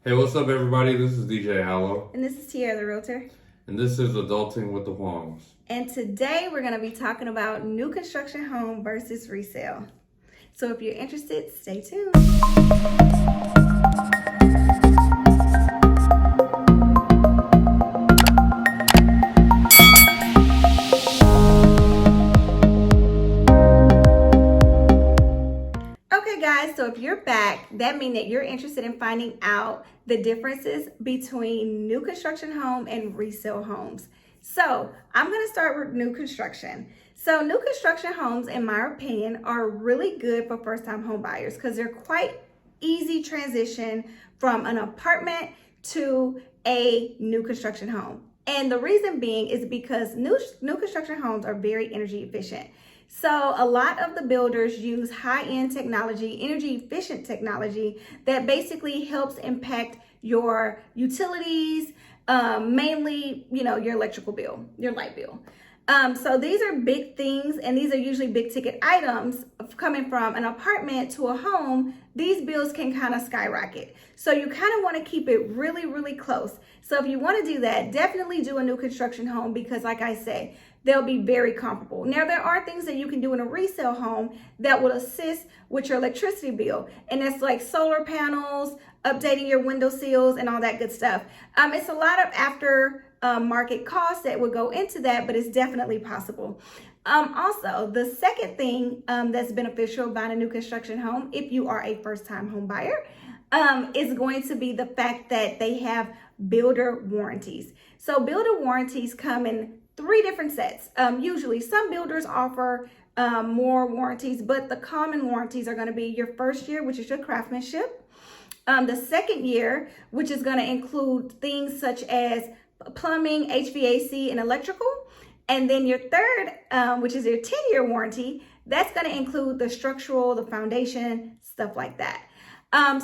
Hey, what's up, everybody? This is DJ Hallow, And this is Tierra the Realtor. and this is Adulting with the Huangs. And today we're going to be talking about new construction home versus resale. So if you're interested, stay tuned. Okay guys, so if you're back, that means that you're interested in finding out the differences between new construction home and resale homes. So I'm going to start with new construction. So new construction homes, in my opinion, are really good for first-time home buyers because they're quite easy transition from an apartment to a new construction home. And the reason being is because new construction homes are very energy efficient. So a lot of the builders use high-end technology, energy efficient technology that basically helps impact your utilities, mainly, your electrical bill, your light bill. So these are big things, and these are usually big ticket items. Coming from an apartment to a home, these bills can kind of skyrocket. So you kind of want to keep it really, really close. So if you want to do that, definitely do a new construction home because, like I say, they'll be very comparable. Now, there are things that you can do in a resale home that will assist with your electricity bill, and that's like solar panels, updating your window sills, and all that good stuff. It's a lot of after market costs that would go into that, but it's definitely possible. Also, the second thing that's beneficial about a new construction home, if you are a first-time home buyer, is going to be the fact that they have builder warranties. So builder warranties come in three different sets. Usually some builders offer more warranties, but the common warranties are going to be your first year, which is your craftsmanship. The second year, which is going to include things such as plumbing, HVAC, and electrical. And then your third, which is your 10-year warranty, that's going to include the structural, the foundation, stuff like that.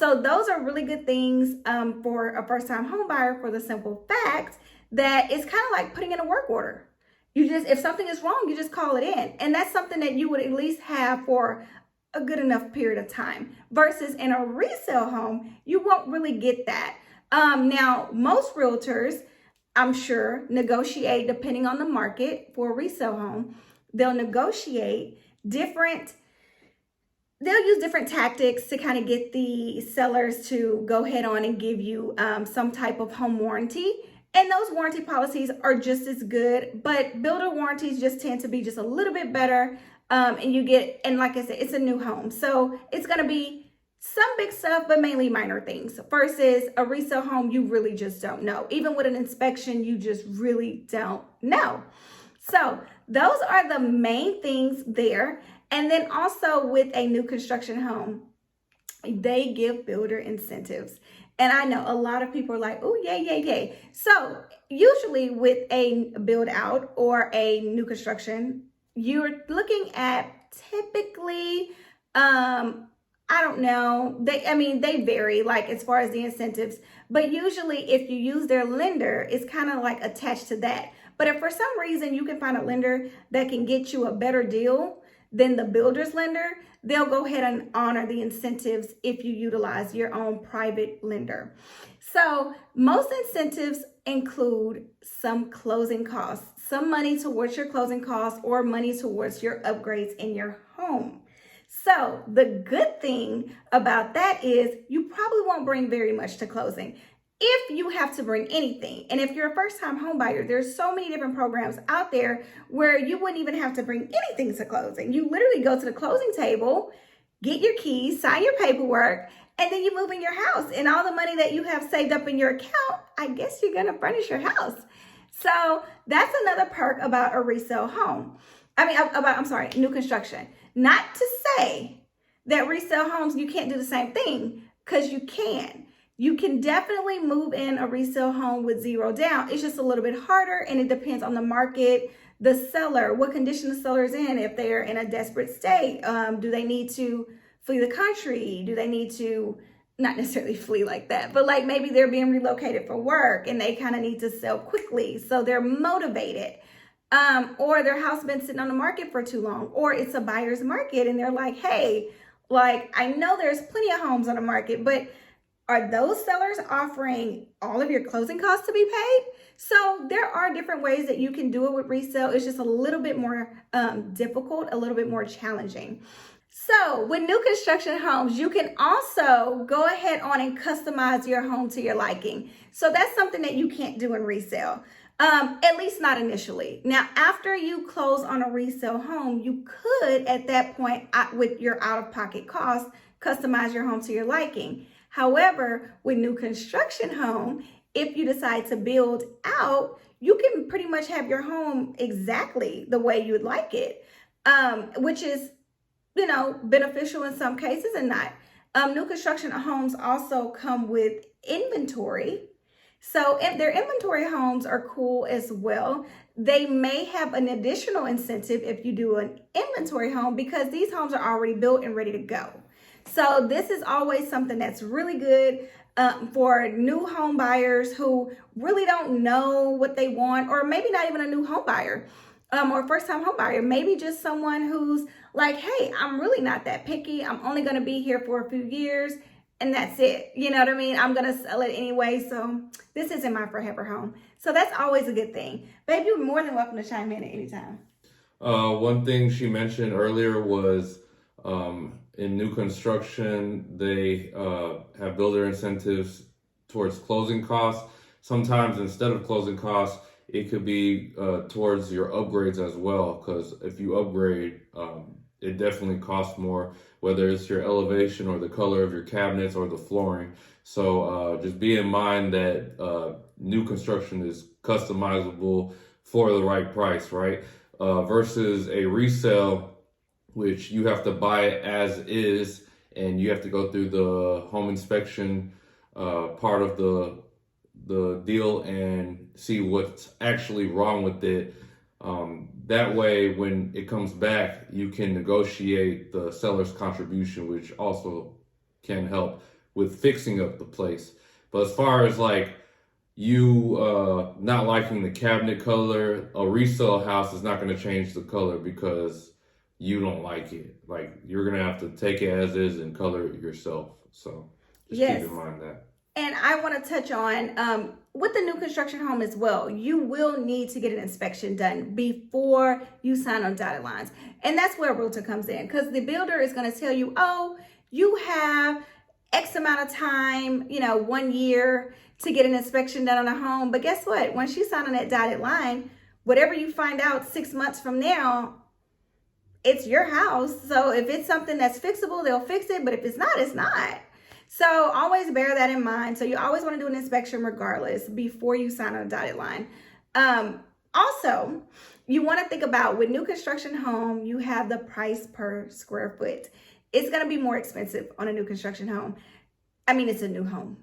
So those are really good things for a first-time home buyer for the simple fact that it's kind of like putting in a work order. If something is wrong, you just call it in. And that's something that you would at least have for a good enough period of time. Versus in a resale home, you won't really get that. Now, most realtors, I'm sure, negotiate depending on the market for a resale home. They'll negotiate they'll use different tactics to kind of get the sellers to go ahead on and give you some type of home warranty. And those warranty policies are just as good, but builder warranties just tend to be just a little bit better. And like I said, it's a new home. So it's going to be some big stuff, but mainly minor things versus a resale home. You really just don't know. Even with an inspection, you just really don't know. So those are the main things there. And then also with a new construction home, they give builder incentives. And I know a lot of people are like, oh, yay. So usually with a build out or a new construction, you're looking at typically, I don't know, they vary like as far as the incentives, but usually if you use their lender, it's kind of like attached to that. But if for some reason you can find a lender that can get you a better deal than the builder's lender, they'll go ahead and honor the incentives if you utilize your own private lender. So most incentives include some closing costs, some money towards your closing costs or money towards your upgrades in your home. So the good thing about that is you probably won't bring very much to closing. If you have to bring anything, and if you're a first-time home buyer, there's so many different programs out there where you wouldn't even have to bring anything to closing. You literally go to the closing table, get your keys, sign your paperwork, and then you move in your house. And all the money that you have saved up in your account, I guess you're gonna furnish your house. So that's another perk about a resale home. New construction. Not to say that resale homes, you can't do the same thing, because you can. You can definitely move in a resale home with zero down. It's just a little bit harder, and it depends on the market, the seller, what condition the seller is in. If they're in a desperate state, do they need to flee the country? Do they need to, not necessarily flee like that, but like maybe they're being relocated for work and they kind of need to sell quickly, so they're motivated. Or their house been sitting on the market for too long, or it's a buyer's market and they're like, hey, like I know there's plenty of homes on the market, but are those sellers offering all of your closing costs to be paid? So there are different ways that you can do it with resale. It's just a little bit more difficult, a little bit more challenging. So with new construction homes, you can also go ahead on and customize your home to your liking. So that's something that you can't do in resale, at least not initially. Now, after you close on a resale home, you could at that point, with your out-of-pocket costs, customize your home to your liking. However, with new construction home, if you decide to build out, you can pretty much have your home exactly the way you would like it, which is, beneficial in some cases and not. New construction homes also come with inventory. So their inventory homes are cool as well. They may have an additional incentive if you do an inventory home because these homes are already built and ready to go. So this is always something that's really good for new home buyers who really don't know what they want, or maybe not even a new home buyer or first time home buyer, maybe just someone who's like, hey, I'm really not that picky. I'm only going to be here for a few years and that's it. You know what I mean? I'm going to sell it anyway. So this isn't my forever home. So that's always a good thing. Babe, you're more than welcome to chime in at any time. One thing she mentioned earlier was in new construction, they have builder incentives towards closing costs. Sometimes instead of closing costs, it could be towards your upgrades as well, because if you upgrade, it definitely costs more, whether it's your elevation or the color of your cabinets or the flooring. So just be in mind that new construction is customizable for the right price, right? Versus a resale, which you have to buy it as is, and you have to go through the home inspection part of the deal and see what's actually wrong with it. That way, when it comes back, you can negotiate the seller's contribution, which also can help with fixing up the place. But as far as like you not liking the cabinet color, a resale house is not going to change the color because you don't like it. Like, you're going to have to take it as is and color it yourself. So just keep in mind that. And I want to touch on with the new construction home as well, you will need to get an inspection done before you sign on dotted lines. And that's where a realtor comes in, because the builder is going to tell you, oh, you have X amount of time, 1 year to get an inspection done on a home. But guess what? Once you sign on that dotted line, whatever you find out 6 months from now, it's your house. So if it's something that's fixable, they'll fix it. But if it's not, it's not. So always bear that in mind. So you always want to do an inspection regardless before you sign on a dotted line. Also, you want to think about with new construction home, you have the price per square foot. It's going to be more expensive on a new construction home. I mean, it's a new home.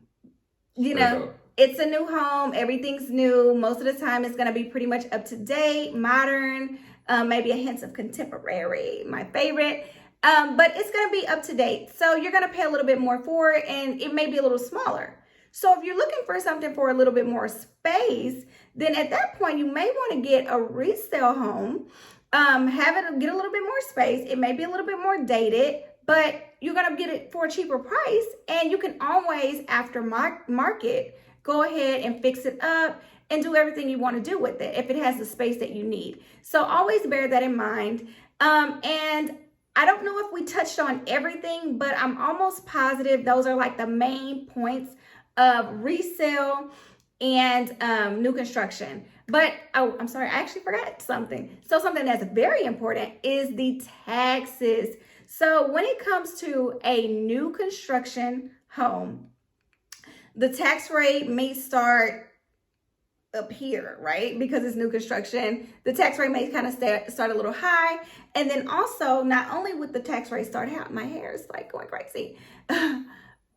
It's a new home. Everything's new. Most of the time, it's going to be pretty much up to date, modern, maybe a hint of contemporary, my favorite. But it's going to be up to date. So you're going to pay a little bit more for it, and it may be a little smaller. So if you're looking for something for a little bit more space, then at that point, you may want to get a resale home, get a little bit more space. It may be a little bit more dated, but you're going to get it for a cheaper price. And you can always, after market, go ahead and fix it up and do everything you want to do with it if it has the space that you need. So always bear that in mind. And I don't know if we touched on everything, but I'm almost positive those are like the main points of resale and new construction. But, I'm sorry, I actually forgot something. So something that's very important is the taxes. So when it comes to a new construction home, the tax rate may start up here, right? Because it's new construction, the tax rate may kind of start a little high. And then also, not only with the tax rate start out, my hair is like going crazy.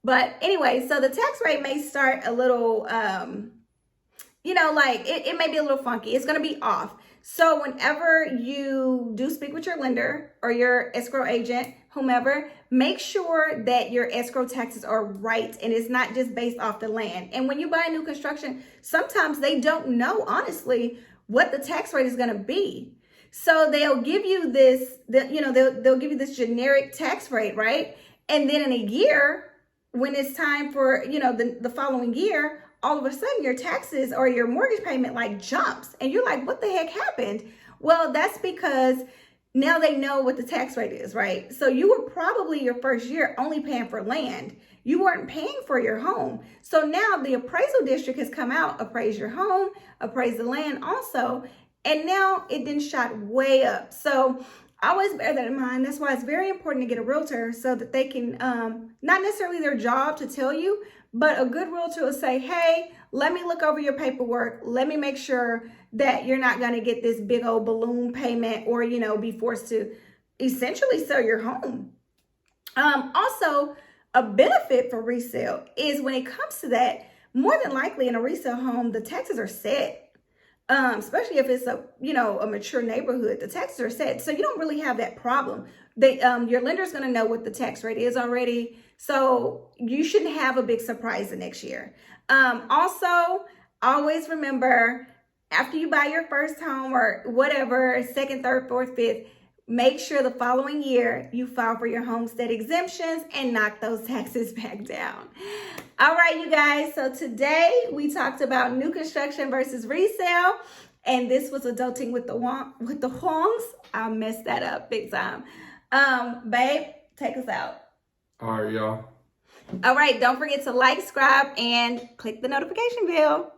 But anyway, so the tax rate may start a little, it may be a little funky. It's going to be off. So whenever you do speak with your lender or your escrow agent, whomever, make sure that your escrow taxes are right and it's not just based off the land. And when you buy new construction, sometimes they don't know, honestly, what the tax rate is going to be. So they'll give you this, they'll give you this generic tax rate, right? And then in a year, when it's time for, the following year, all of a sudden your taxes or your mortgage payment like jumps and you're like, what the heck happened? Well, that's because now they know what the tax rate is, right? So you were probably your first year only paying for land. You weren't paying for your home. So now the appraisal district has come out, appraise your home, appraise the land also, and now it then shot way up. So always bear that in mind. That's why it's very important to get a realtor so that they can, not necessarily their job to tell you, but a good realtor will say, hey, let me look over your paperwork. Let me make sure that you're not going to get this big old balloon payment or, be forced to essentially sell your home. Also, a benefit for resale is when it comes to that, more than likely in a resale home, the taxes are set. Especially if it's a mature neighborhood, the taxes are set. So you don't really have that problem. Your lender's going to know what the tax rate is already. So you shouldn't have a big surprise the next year. Also, always remember, after you buy your first home or whatever, second, third, fourth, fifth, make sure the following year you file for your homestead exemptions and knock those taxes back down. All right, you guys. So today we talked about new construction versus resale, and this was adulting with the Huangs. I messed that up big time. Babe, take us out. All right, y'all. All right, don't forget to like, subscribe, and click the notification bell.